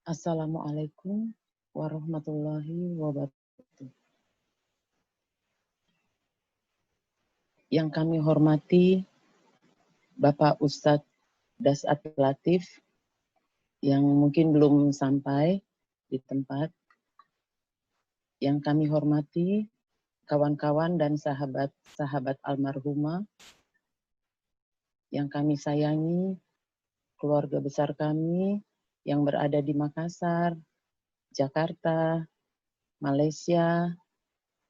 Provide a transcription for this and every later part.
Assalamualaikum warahmatullahi wabarakatuh. Yang kami hormati Bapak Ustadz Dasat Latif yang mungkin belum sampai di tempat. Yang kami hormati kawan-kawan dan sahabat-sahabat almarhumah. Yang kami sayangi keluarga besar kami yang berada di Makassar, Jakarta, Malaysia,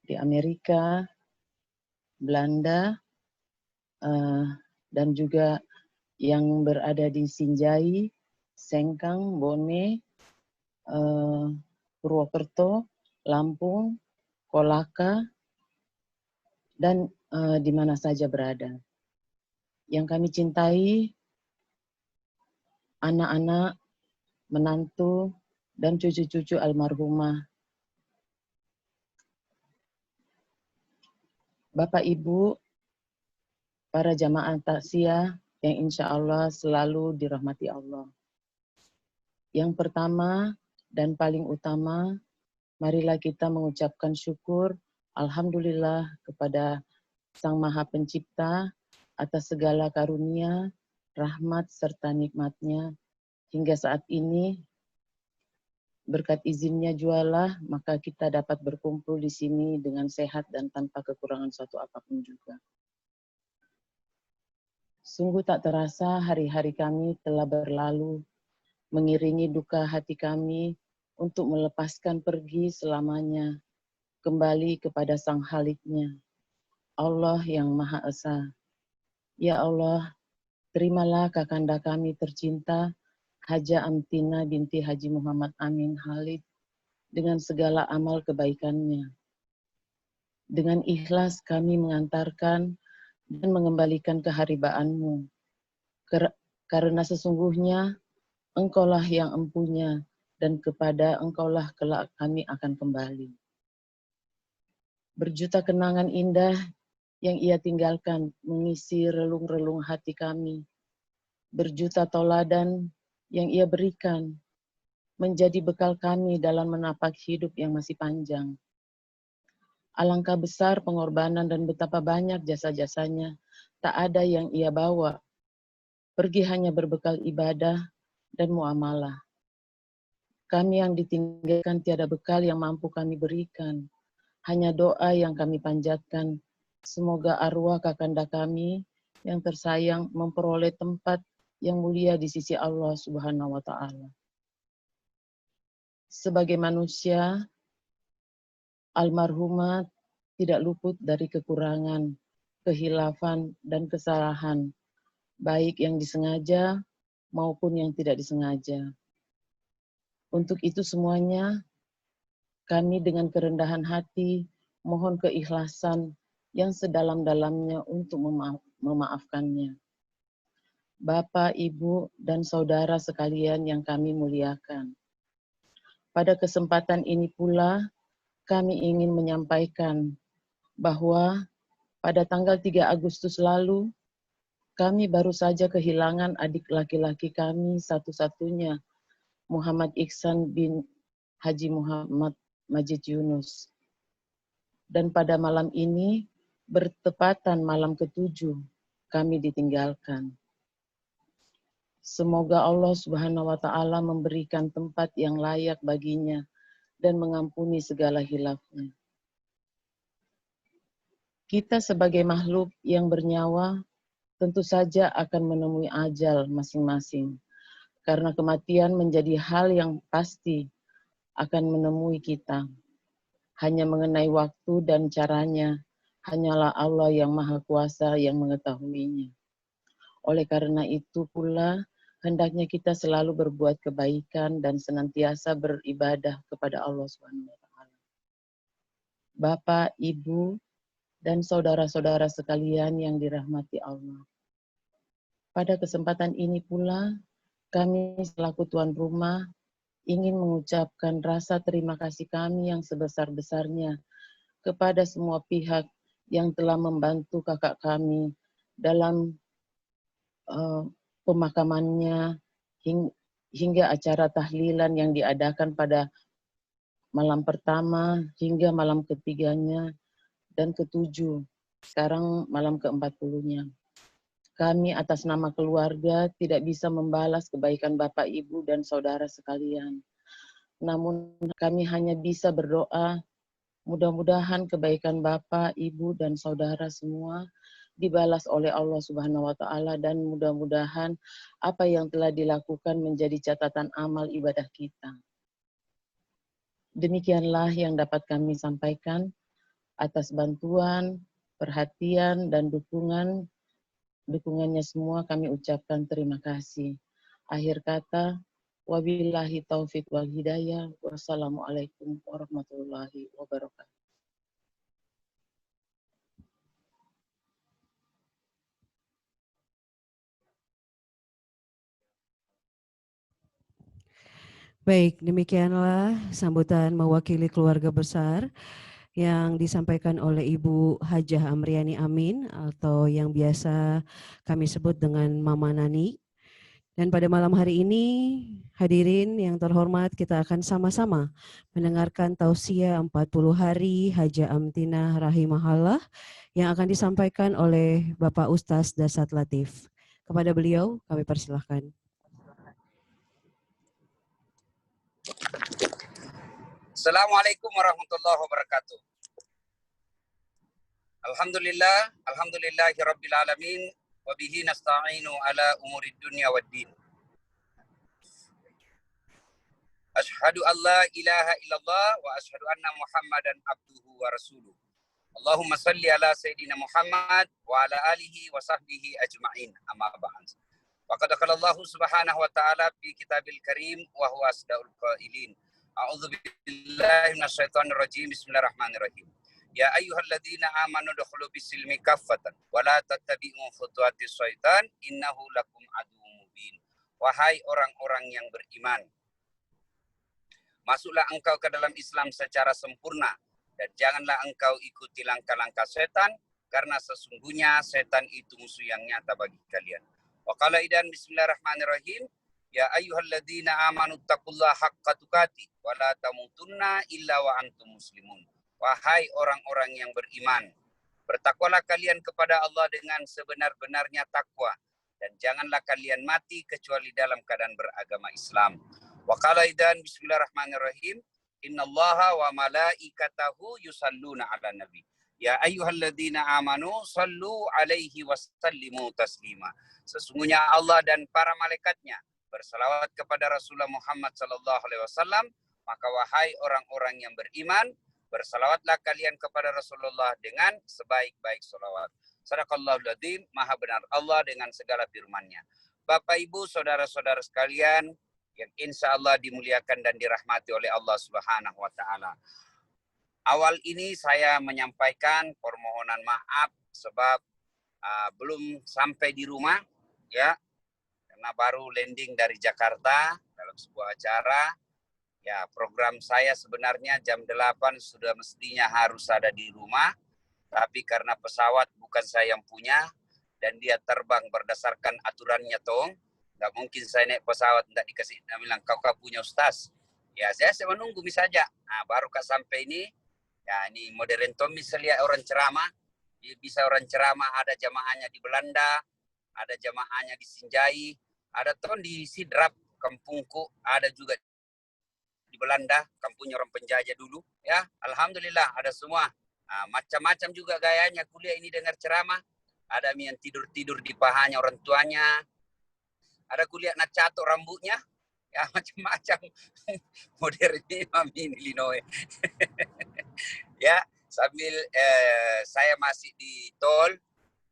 di Amerika, Belanda, dan juga yang berada di Sinjai, Sengkang, Bone, Purwokerto, Lampung, Kolaka, dan di mana saja berada. Yang kami cintai, anak-anak, menantu, dan cucu-cucu almarhumah. Bapak Ibu, para jamaah takziah yang insya Allah selalu dirahmati Allah. Yang pertama dan paling utama, marilah kita mengucapkan syukur, alhamdulillah kepada Sang Maha Pencipta atas segala karunia, rahmat, serta nikmatnya. Hingga saat ini, berkat izinnya jualah, maka kita dapat berkumpul di sini dengan sehat dan tanpa kekurangan suatu apapun juga. Sungguh tak terasa hari-hari kami telah berlalu, mengiringi duka hati kami untuk melepaskan pergi selamanya, kembali kepada Sang Haliknya, Allah yang Maha Esa. Ya Allah, terimalah kakanda kami tercinta, Haja Amtina binti Haji Muhammad Amin Halid, dengan segala amal kebaikannya. Dengan ikhlas kami mengantarkan dan mengembalikan keharibaanmu, karena sesungguhnya Engkaulah yang empunya, dan kepada Engkaulah kelak kami akan kembali. Berjuta kenangan indah yang Ia tinggalkan mengisi relung-relung hati kami. Berjuta tauladan yang Ia berikan menjadi bekal kami dalam menapak hidup yang masih panjang. Alangkah besar pengorbanan dan betapa banyak jasa-jasanya, tak ada yang Ia bawa. Pergi hanya berbekal ibadah dan muamalah. Kami yang ditinggalkan tiada bekal yang mampu kami berikan. Hanya doa yang kami panjatkan. Semoga arwah kakanda kami yang tersayang memperoleh tempat yang mulia di sisi Allah Subhanahu wa Ta'ala. Sebagai manusia, almarhumah tidak luput dari kekurangan, kehilafan, dan kesalahan, baik yang disengaja maupun yang tidak disengaja. Untuk itu semuanya, kami dengan kerendahan hati mohon keikhlasan yang sedalam-dalamnya untuk memaafkannya. Bapak, Ibu, dan saudara sekalian yang kami muliakan. Pada kesempatan ini pula, kami ingin menyampaikan bahwa pada tanggal 3 Agustus lalu, kami baru saja kehilangan adik laki-laki kami satu-satunya, Muhammad Iksan bin Haji Muhammad Majid Yunus. Dan pada malam ini, bertepatan malam ke-7, kami ditinggalkan. Semoga Allah Subhanahu wa Ta'ala memberikan tempat yang layak baginya dan mengampuni segala hilafnya. Kita sebagai makhluk yang bernyawa tentu saja akan menemui ajal masing-masing, karena kematian menjadi hal yang pasti akan menemui kita. Hanya mengenai waktu dan caranya, hanyalah Allah yang Maha Kuasa yang mengetahuinya. Oleh karena itu pula, hendaknya kita selalu berbuat kebaikan dan senantiasa beribadah kepada Allah SWT. Bapak, Ibu, dan saudara-saudara sekalian yang dirahmati Allah. Pada kesempatan ini pula, kami selaku tuan rumah ingin mengucapkan rasa terima kasih kami yang sebesar-besarnya kepada semua pihak yang telah membantu kakak kami dalam pemakamannya hingga acara tahlilan yang diadakan pada malam pertama hingga malam ketiganya dan ketujuh, sekarang malam ke-40-nya. Kami atas nama keluarga tidak bisa membalas kebaikan Bapak, Ibu, dan saudara sekalian. Namun kami hanya bisa berdoa, mudah-mudahan kebaikan Bapak, Ibu, dan saudara semua dibalas oleh Allah Subhanahu wa Ta'ala, dan mudah-mudahan apa yang telah dilakukan menjadi catatan amal ibadah kita. Demikianlah yang dapat kami sampaikan. Atas bantuan, perhatian, dan dukungannya semua kami ucapkan terima kasih. Akhir kata, wabillahi taufik wal hidayah. Wassalamualaikum warahmatullahi wabarakatuh. Baik, demikianlah sambutan mewakili keluarga besar yang disampaikan oleh Ibu Hajah Amriani Amin atau yang biasa kami sebut dengan Mama Nani. Dan pada malam hari ini, hadirin yang terhormat, kita akan sama-sama mendengarkan tausiah 40 hari Hajah Amtinah Rahimahullah yang akan disampaikan oleh Bapak Ustaz Dasat Latif. Kepada beliau, kami persilahkan. Assalamualaikum warahmatullahi wabarakatuh. Alhamdulillahi rabbil alamin wa bihi nasta'inu ala umurid dunya waddin. Asyhadu an la ilaha illallah wa asyhadu anna Muhammadan abduhu wa rasuluh. Allahumma salli ala sayyidina Muhammad wa ala alihi wa sahbihi ajma'in. Amma ba'd. Faqad qala Allah subhanahu wa ta'ala fi kitabil karim wa huwa asdaul qailin. A'udzu billahi minasyaitonir rajim. Bismillahirrahmanirrahim. Ya ayyuhalladzina amanu dukhulu bisilmi kaffatan wa la tattabi'u khutuwatis syaitan innahu lakum aduwwum mubin. Wahai orang-orang yang beriman, masuklah engkau ke dalam Islam secara sempurna dan janganlah engkau ikuti langkah-langkah setan, karena sesungguhnya setan itu musuh yang nyata bagi kalian. Wa qala idan bismillahirrahmanirrahim. Ya ayyuhalladzina amanu taqullaha haqqa tuqatih wa la tamutunna illa wa antum muslimun. Wahai orang-orang yang beriman, bertakwalah kalian kepada Allah dengan sebenar-benarnya takwa, dan janganlah kalian mati kecuali dalam keadaan beragama Islam. Wa qala idan bismillahirrahmanirrahim. Innallaha wa malaikatahu yusalluna 'alan nabi. Ya ayyuhalladzina amanu sallu 'alaihi wasallimu taslima. Sesungguhnya Allah dan para malaikatnya bersalawat kepada Rasulullah Muhammad sallallahu alaihi wasallam, maka wahai orang-orang yang beriman, bersalawatlah kalian kepada Rasulullah dengan sebaik-baik salawat. Sadaqallahul adzim, maha benar Allah dengan segala firman-Nya. Bapak Ibu, saudara-saudara sekalian yang insya Allah dimuliakan dan dirahmati oleh Allah Subhanahu wa taala. Awal ini saya menyampaikan permohonan maaf sebab belum sampai di rumah, ya, karena baru landing dari Jakarta dalam sebuah acara. Ya, program saya sebenarnya jam 8 sudah mestinya harus ada di rumah, tapi karena pesawat bukan saya yang punya dan dia terbang berdasarkan aturannya tong, nggak mungkin saya naik pesawat nggak dikasih, bilang kau punya Ustaz. Ya, saya menunggu saja. Nah, baru sampai ini. Ya, ini modern Tom misalnya orang ceramah, bisa orang ceramah, ada jamaahnya di Belanda, ada jamaahnya di Sinjai, ada di Sidrap, kampungku, ada juga di Belanda, kampungnya orang penjajah dulu. Ya, alhamdulillah ada semua. Nah, macam-macam juga gayanya kuliah ini dengar ceramah. Ada yang tidur-tidur di pahanya orang tuanya. Ada kuliah nak catok rambutnya. Ya, macam-macam. Modern ini Illinois. Ya, sambil saya masih di tol,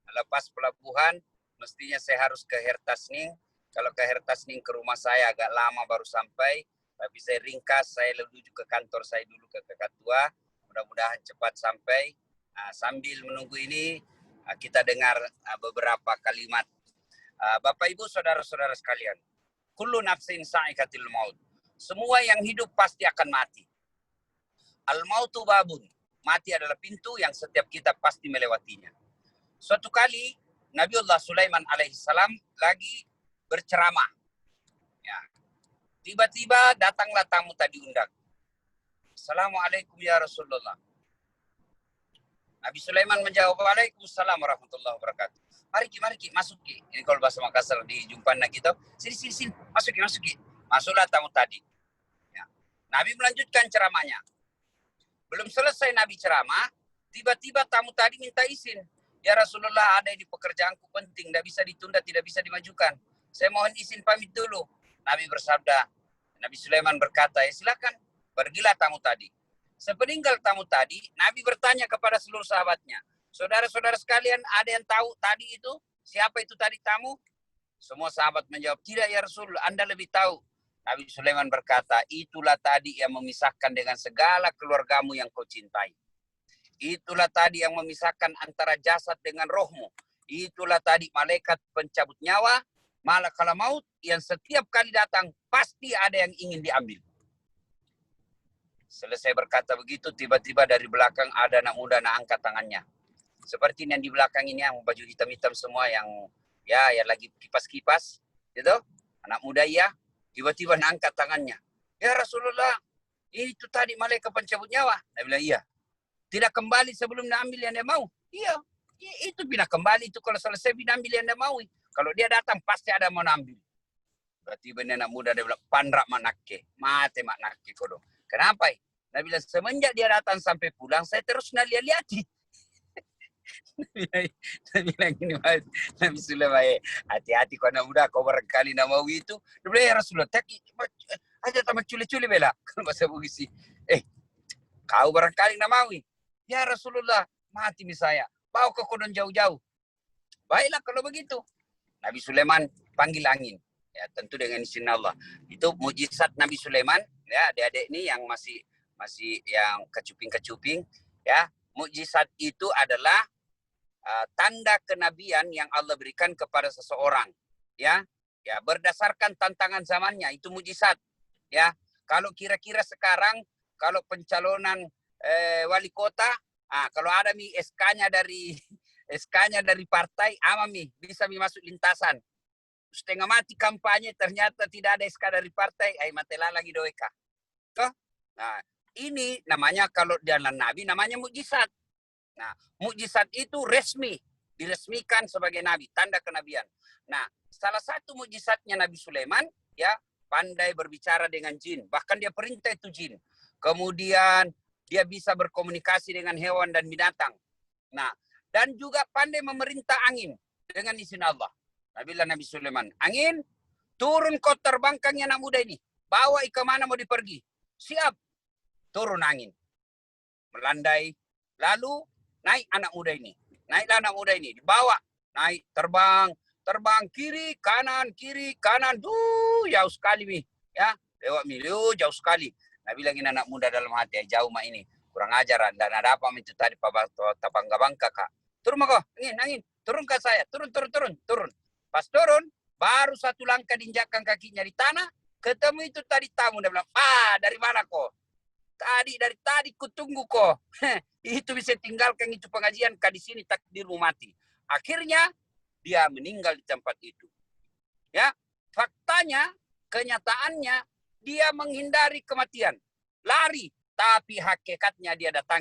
lepas pelabuhan, mestinya saya harus ke Hertasning. Kalau ke Hertasning ke rumah saya agak lama baru sampai, tapi saya ringkas, saya menuju ke kantor saya dulu ke Kakatua, mudah-mudahan cepat sampai. Nah, sambil menunggu ini, kita dengar beberapa kalimat. Bapak Ibu saudara-saudara sekalian, kullu nafsin sa'iqatil maut. Semua yang hidup pasti akan mati. Al-mautu babun. Mati adalah pintu yang setiap kita pasti melewatinya. Suatu kali Nabiullah Sulaiman alaihissalam lagi berceramah. Ya. Tiba-tiba datanglah tamu tadi undang. Assalamualaikum ya Rasulullah. Nabi Sulaiman menjawab, Waalaikumsalam warahmatullahi wabarakatuh. Mari ki, masuk ki. Ini kalau bahasa Makassar di jumpaan kita, sini, masuk ki. Masuklah tamu tadi. Ya. Nabi melanjutkan ceramahnya. Belum selesai Nabi ceramah, tiba-tiba tamu tadi minta izin. Ya Rasulullah, ada di pekerjaanku penting, tidak bisa ditunda, tidak bisa dimajukan. Saya mohon izin pamit dulu. Nabi bersabda, Nabi Sulaiman berkata, ya silakan, pergilah tamu tadi. Sepeninggal tamu tadi, Nabi bertanya kepada seluruh sahabatnya, saudara-saudara sekalian, ada yang tahu tadi itu? Siapa itu tadi tamu? Semua sahabat menjawab, tidak ya Rasul, Anda lebih tahu. Nabi Sulaiman berkata, itulah tadi yang memisahkan dengan segala keluargamu yang kau cintai. Itulah tadi yang memisahkan antara jasad dengan rohmu. Itulah tadi malaikat pencabut nyawa, malakal maut yang setiap kali datang pasti ada yang ingin diambil. Selesai berkata begitu, tiba-tiba dari belakang ada anak muda nak angkat tangannya. Seperti yang di belakang ini yang baju hitam-hitam semua yang lagi kipas-kipas, gitu. Anak muda ya, tiba-tiba nak angkat tangannya. Ya Rasulullah, itu tadi malaikat pencabut nyawa. Dia bilang iya. Tidak kembali sebelum nak ambil yang dia mau. Iya, itu pindah kembali itu kalau selesai pindah ambil yang dia mau. Kalau dia datang pasti ada mau ambil. Berarti benar anak muda dia bilang pandrak manake, mate manake kodo. Kenapa? Nabi bilang semenjak dia datang sampai pulang saya terus lihat-lihati. Nabi bilang gini, Nabi Sulaiman, hati-hati kau anak muda, kau barangkali nak mau itu. Dia bilang ya Rasulullah, aja tambah cule-cule bela. Kalau bahasa Bugis, kau barangkali nak mau. Ya Rasulullah, mati saya. Bawa ke kodon jauh-jauh. Baiklah kalau begitu. Nabi Sulaiman panggil angin. Ya, tentu dengan izin Allah. Itu mujizat Nabi Sulaiman. Ya, adik-adik ini yang masih yang kecuping-kecuping. Ya, mujizat itu adalah tanda kenabian yang Allah berikan kepada seseorang. Ya, berdasarkan tantangan zamannya itu mujizat. Ya, kalau kira-kira sekarang kalau pencalonan wali kota, kalau ada SK-nya dari partai, amami bisa masuk lintasan. Setengah mati kampanye ternyata tidak ada SK dari partai, matela lagi doeka. Toh? Nah, ini namanya kalau dalam Nabi namanya mukjizat. Nah, mukjizat itu resmi, diresmikan sebagai nabi, tanda kenabian. Nah, salah satu mukjizatnya Nabi Sulaiman ya pandai berbicara dengan jin, bahkan dia perintah itu jin. Kemudian dia bisa berkomunikasi dengan hewan dan binatang. Nah, dan juga pandai memerintah angin dengan izin Allah. Nabi Sulaiman, angin, turun kau terbangkangnya anak muda ini. Bawa ke mana mau dipergi. Siap. Turun angin. Melandai. Lalu naik anak muda ini. Naiklah anak muda ini. Dibawa. Naik, terbang. Terbang kiri, kanan. Jauh sekali mi. Ya, lewat mi. Jauh sekali. Nabi bilang anak muda dalam hati. Jauh mak ini. Kurang ajaran. Dan ada apa itu tadi. Tapangga-bangka kak. Turun kau. Angin. Turun ke saya. Turun. Pas turun, baru satu langkah diinjakkan kakinya di tanah, ketemu itu tadi tamu. Dia bilang, dari mana kok? Dari tadi kutunggu kok. Itu bisa tinggalkan itu pengajian, di sini takdirmu mati. Akhirnya, dia meninggal di tempat itu. Ya, faktanya, kenyataannya, dia menghindari kematian. Lari, tapi hakikatnya dia datang